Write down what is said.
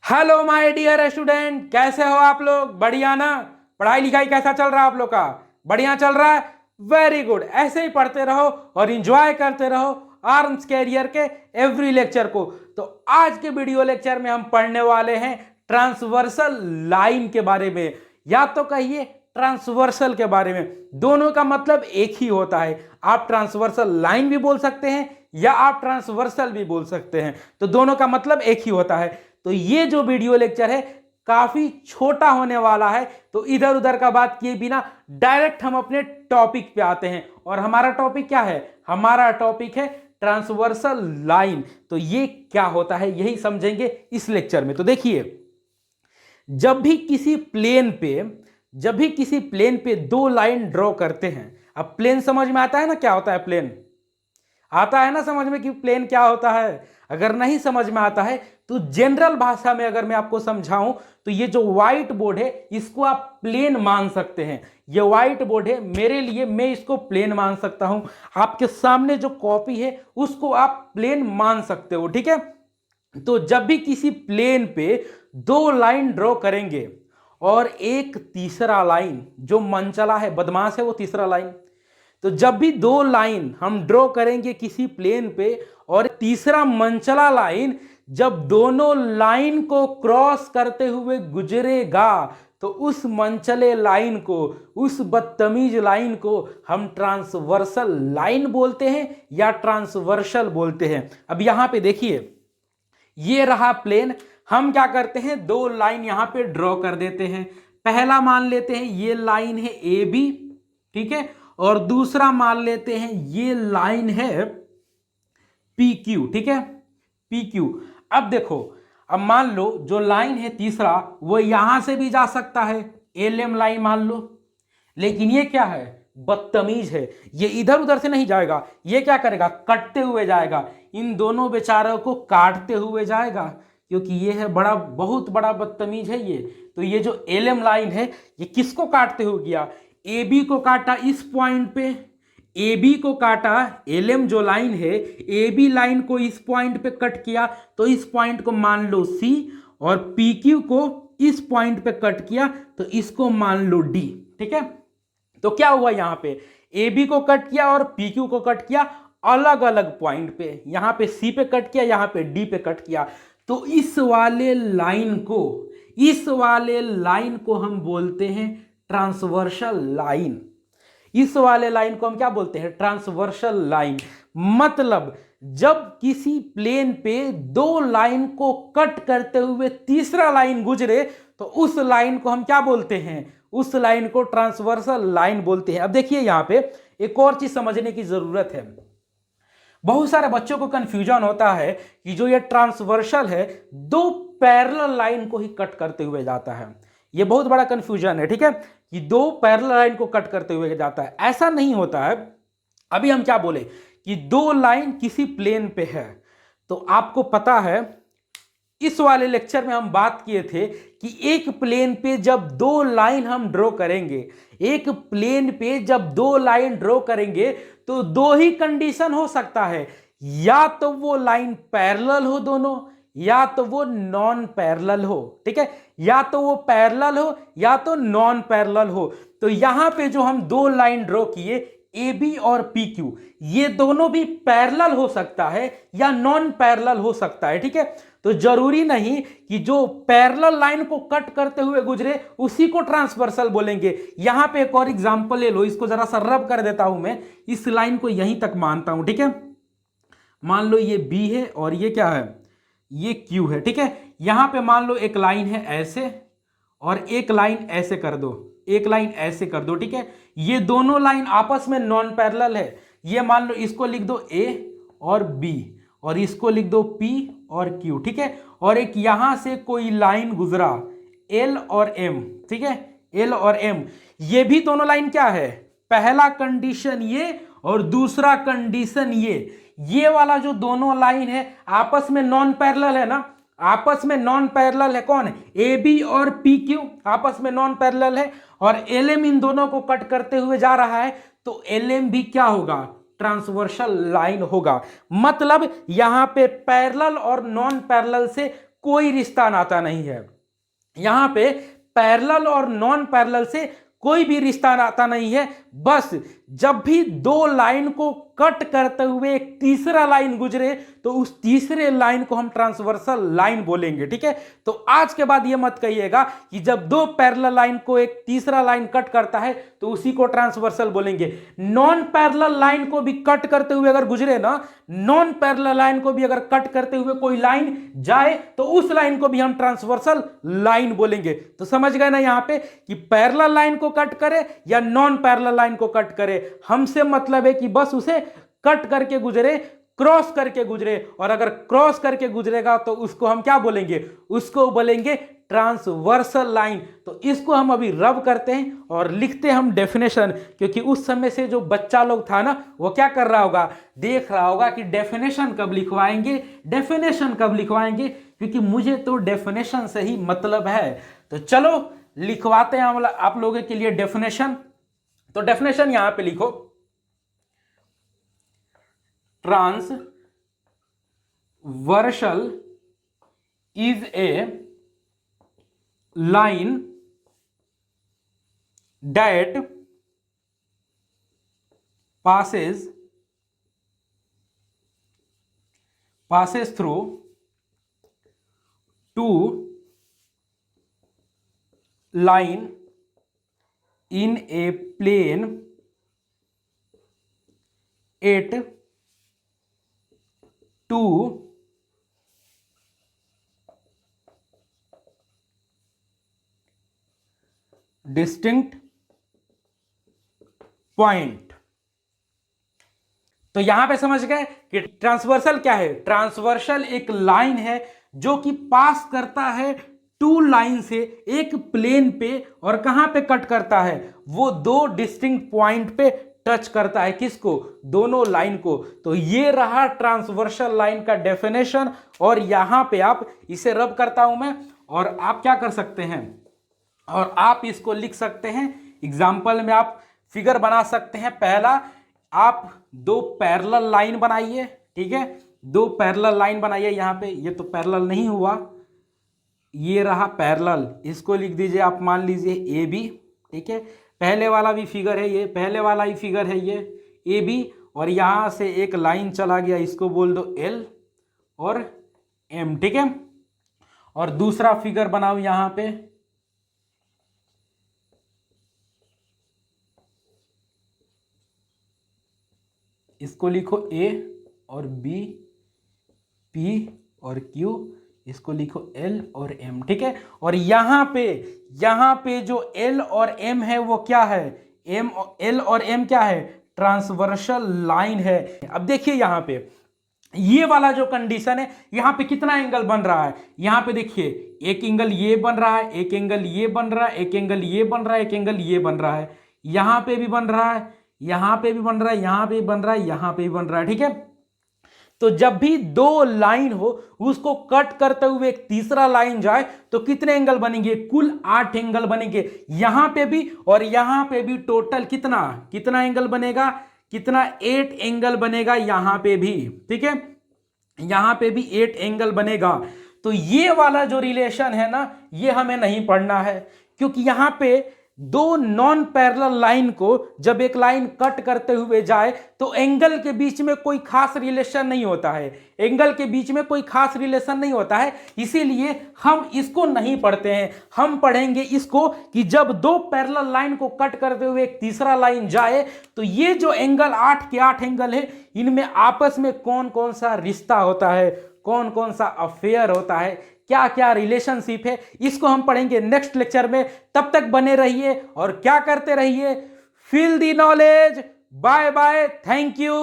Hello my dear student, कैसे हो आप लोग? बढ़िया ना? पढ़ाई लिखाई कैसा चल रहा है आप लोग का? बढ़िया चल रहा है? Very good. ऐसे ही पढ़ते रहो और इंजॉय करते रहो आर्म्स कैरियर के एवरी लेक्चर को। तो आज के वीडियो लेक्चर में हम पढ़ने वाले हैं ट्रांसवर्सल लाइन के बारे में, या तो कहिए ट्रांसवर्सल के बारे में। दोनों का मतलब एक ही होता है। आप ट्रांसवर्सल लाइन भी बोल सकते हैं या आप ट्रांसवर्सल भी बोल सकते हैं, तो दोनों का मतलब एक ही होता है। तो ये जो वीडियो लेक्चर है काफी छोटा होने वाला है, तो इधर उधर का बात किए बिना डायरेक्ट हम अपने टॉपिक पे आते हैं। और हमारा टॉपिक क्या है? हमारा टॉपिक है ट्रांसवर्सल लाइन। तो ये क्या होता है यही समझेंगे इस लेक्चर में। तो देखिए, जब भी किसी प्लेन पे दो लाइन ड्रॉ करते हैं, अब प्लेन समझ में आता है ना क्या होता है? प्लेन आता है ना समझ में कि प्लेन क्या होता है? अगर नहीं समझ में आता है तो जनरल भाषा में अगर मैं आपको समझाऊं तो ये जो व्हाइट बोर्ड है इसको आप प्लेन मान सकते हैं। ये व्हाइट बोर्ड है मेरे लिए, मैं इसको प्लेन मान सकता हूं। आपके सामने जो कॉपी है उसको आप प्लेन मान सकते हो, ठीक है? तो जब भी किसी प्लेन पे दो लाइन ड्रॉ करेंगे और एक तीसरा लाइन जो मनचला है, बदमाश है वो तीसरा लाइन, तो जब भी दो लाइन हम ड्रॉ करेंगे किसी प्लेन पे और तीसरा मनचला लाइन जब दोनों लाइन को क्रॉस करते हुए गुजरेगा, तो उस मनचले लाइन को, उस बदतमीज लाइन को हम ट्रांसवर्सल लाइन बोलते हैं या ट्रांसवर्सल बोलते हैं। अब यहां पे देखिए, ये रहा प्लेन। हम क्या करते हैं, दो लाइन यहां पे ड्रॉ कर देते हैं। पहला मान लेते हैं ये लाइन है ए बी, ठीक है, और दूसरा मान लेते हैं ये लाइन है पी क्यू, ठीक है, पी क्यू। अब देखो, अब मान लो जो लाइन है तीसरा वो यहां से भी जा सकता है, एल एम लाइन मान लो, लेकिन ये क्या है? बदतमीज है, ये इधर उधर से नहीं जाएगा। ये क्या करेगा? कटते हुए जाएगा, इन दोनों बेचारों को काटते हुए जाएगा, क्योंकि ये है बड़ा, बहुत बड़ा बदतमीज है ये। तो ये जो एल एम लाइन है ये किसको काटते हुए गया? ए बी को काटा इस पॉइंट पे, ए बी को काटा, एल एम जो लाइन है ए बी लाइन को इस पॉइंट पे कट किया, तो इस पॉइंट को मान लो सी, और पी क्यू को इस पॉइंट पे कट किया तो इसको मान लो डी, ठीक है। तो क्या हुआ, यहां पे ए बी को कट किया और पी क्यू को कट किया अलग अलग पॉइंट पे, यहां पे सी पे कट किया, यहां पे डी पे कट किया। तो इस वाले लाइन को हम बोलते हैं ट्रांसवर्सल लाइन। इस वाले लाइन को हम क्या बोलते हैं? Transversal line. मतलब जब किसी प्लेन पे दो लाइन को कट करते हुए तीसरा लाइन गुजरे तो उस लाइन को हम क्या बोलते हैं? उस लाइन को ट्रांसवर्सल लाइन बोलते हैं। अब देखिए, यहां पे एक और चीज समझने की जरूरत है। बहुत सारे बच्चों को कंफ्यूजन होता है कि जो ये ट्रांसवर्सल है दो पैरेलल लाइन को ही कट करते हुए जाता है। ये बहुत बड़ा कंफ्यूजन है, ठीक है, कि दो पैरेलल लाइन को कट करते हुए जाता है। ऐसा नहीं होता है। अभी हम क्या बोले कि दो लाइन किसी प्लेन पे है, तो आपको पता है इस वाले लेक्चर में हम बात किए थे कि एक प्लेन पे जब दो लाइन हम ड्रॉ करेंगे, एक प्लेन पे जब दो लाइन ड्रॉ करेंगे तो दो ही कंडीशन हो सकता है, या तो वो लाइन पैरेलल हो दोनों, या तो वो नॉन पैरेलल हो, ठीक है, या तो वो पैरेलल हो या तो नॉन पैरेलल हो। तो यहां पे जो हम दो लाइन ड्रॉ किए ए बी और पी क्यू, ये दोनों भी पैरेलल हो सकता है या नॉन पैरेलल हो सकता है, ठीक है। तो जरूरी नहीं कि जो पैरेलल लाइन को कट करते हुए गुजरे उसी को ट्रांसवर्सल बोलेंगे। यहां पे एक और एग्जांपल ले लो, इसको जरा सा रब कर देता हूं मैं। इस लाइन को यहीं तक मानता हूं, ठीक है। मान लो ये बी है और ये क्या है? ये क्यू है, ठीक है। यहां पे मान लो एक लाइन है ऐसे और एक लाइन ऐसे कर दो, एक लाइन ऐसे कर दो, ठीक है। ये दोनों लाइन आपस में नॉन पैरेलल है। ये मान लो इसको लिख दो ए और बी, और इसको लिख दो पी और क्यू, ठीक है। और एक यहां से कोई लाइन गुजरा एल और एम, ठीक है, एल और एम। ये भी दोनों लाइन क्या है? पहला कंडीशन ये और दूसरा कंडीशन ये वाला जो दोनों लाइन है आपस में नॉन पैरेलल है ना, आपस में नॉन पैरेलल है। कौन है? ए बी और पी क्यू आपस में नॉन पैरेलल है, और एल एम इन दोनों को कट करते हुए जा रहा है, तो एल एम भी क्या होगा? ट्रांसवर्सल लाइन होगा। मतलब यहां पे पैरेलल और नॉन पैरेलल से कोई रिश्ता नाता नहीं है। यहां पे पैरेलल और नॉन पैरेलल से कोई भी रिश्ता नाता नहीं है। बस जब भी दो लाइन को कट करते हुए एक तीसरा लाइन गुजरे तो उस तीसरे लाइन को हम ट्रांसवर्सल लाइन बोलेंगे। ठीक है, तो आज के बाद ये मत कहिएगा कि जब दो पैरेलल लाइन को एक तीसरा लाइन कट करता है तो उसी को ट्रांसवर्सल बोलेंगे। नॉन पैरेलल लाइन को भी कट करते हुए अगर गुजरे ना, नॉन पैरेलल लाइन को भी अगर कट करते हुए कोई लाइन जाए तो उस लाइन को भी हम ट्रांसवर्सल लाइन बोलेंगे। तो समझ गए ना यहां पे कि पैरेलल लाइन को कट करे या नॉन पैरेलल लाइन को कट करे, हमसे मतलब है कि बस उसे कट करके गुजरे, क्रॉस करके गुजरे। और अगर क्रॉस करके गुजरेगा तो उसको हम क्या बोलेंगे, उसको बोलेंगे ट्रांसवर्सल लाइन। तो इसको हम अभी रब करते हैं और लिखते हैं हम डेफिनेशन, क्योंकि उस समय से जो बच्चा लोग था ना वो क्या कर रहा होगा, देख रहा होगा कि डेफिनेशन कब लिखवाएंगे, डेफिनेशन कब लिखवाएंगे, क्योंकि मुझे तो डेफिनेशन से ही मतलब है। तो चलो लिखवाते हैं हम आप लोगों के लिए डेफिनेशन। तो डेफिनेशन यहां पे लिखो, transversal is a line that passes through two line in a plane at two distinct point। तो यहां पे समझ गए कि ट्रांसवर्सल क्या है। ट्रांसवर्सल एक लाइन है जो कि पास करता है टू लाइन से एक प्लेन पे, और कहां पे कट करता है, वो दो डिस्टिंक्ट पॉइंट पे टच करता है। किसको, दोनों लाइन को। तो ये रहा ट्रांसवर्सल लाइन का डेफिनेशन। और यहां पे आप इसे रब करता हूं मैं, और आप क्या कर सकते हैं, और आप इसको लिख सकते हैं एग्जाम्पल में। आप फिगर बना सकते हैं। पहला, आप दो पैरेलल लाइन बनाइए। ठीक है, दो पैरेलल लाइन बनाइए। यहां पे ये तो पैरेलल नहीं हुआ, ये रहा पैरेलल, इसको लिख दीजिए आप, मान लीजिए ए बी। ठीक है, पहले वाला भी फिगर है ये, पहले वाला ही फिगर है ये ए बी, और यहां से एक लाइन चला गया, इसको बोल दो एल और एम। ठीक है, और दूसरा फिगर बनाओ यहां पे, इसको लिखो ए और बी, पी और क्यू, इसको लिखो एल और एम। ठीक है, और यहां पे जो एल और एम है वो क्या है, एल और एम क्या है, ट्रांसवर्सल लाइन है। अब देखिए यहां पे ये वाला जो कंडीशन है, यहां पे कितना एंगल बन रहा है, यहां पे देखिए एक एंगल ये बन रहा है, एक एंगल ये बन रहा है, एक एंगल ये बन रहा है, एक एंगल ये बन रहा है, यहां पे भी बन रहा है, यहां पे भी बन रहा है, यहां पे भी बन रहा है, यहां पे भी बन रहा है। ठीक है, तो जब भी दो लाइन हो उसको कट करते हुए एक तीसरा लाइन जाए तो कितने एंगल बनेंगे, कुल 8 एंगल बनेंगे। यहां पे भी और यहां पे भी टोटल कितना एंगल बनेगा, कितना 8 एंगल बनेगा यहां पे भी। ठीक है, यहां पे भी 8 एंगल बनेगा। तो ये वाला जो रिलेशन है ना, ये हमें नहीं पढ़ना है, क्योंकि यहां पे दो नॉन पैरेलल लाइन को जब एक लाइन कट करते हुए जाए तो एंगल के बीच में कोई खास रिलेशन नहीं होता है, एंगल के बीच में कोई खास रिलेशन नहीं होता है। इसीलिए हम इसको नहीं पढ़ते हैं। हम पढ़ेंगे इसको कि जब दो पैरेलल लाइन को कट करते हुए एक तीसरा लाइन जाए तो ये जो एंगल 8 के 8 एंगल है, इनमें आपस में कौन कौन सा रिश्ता होता है, कौन कौन सा अफेयर होता है, क्या क्या रिलेशनशिप है, इसको हम पढ़ेंगे नेक्स्ट लेक्चर में। तब तक बने रहिए और क्या करते रहिए, feel the knowledge. Bye bye, thank you.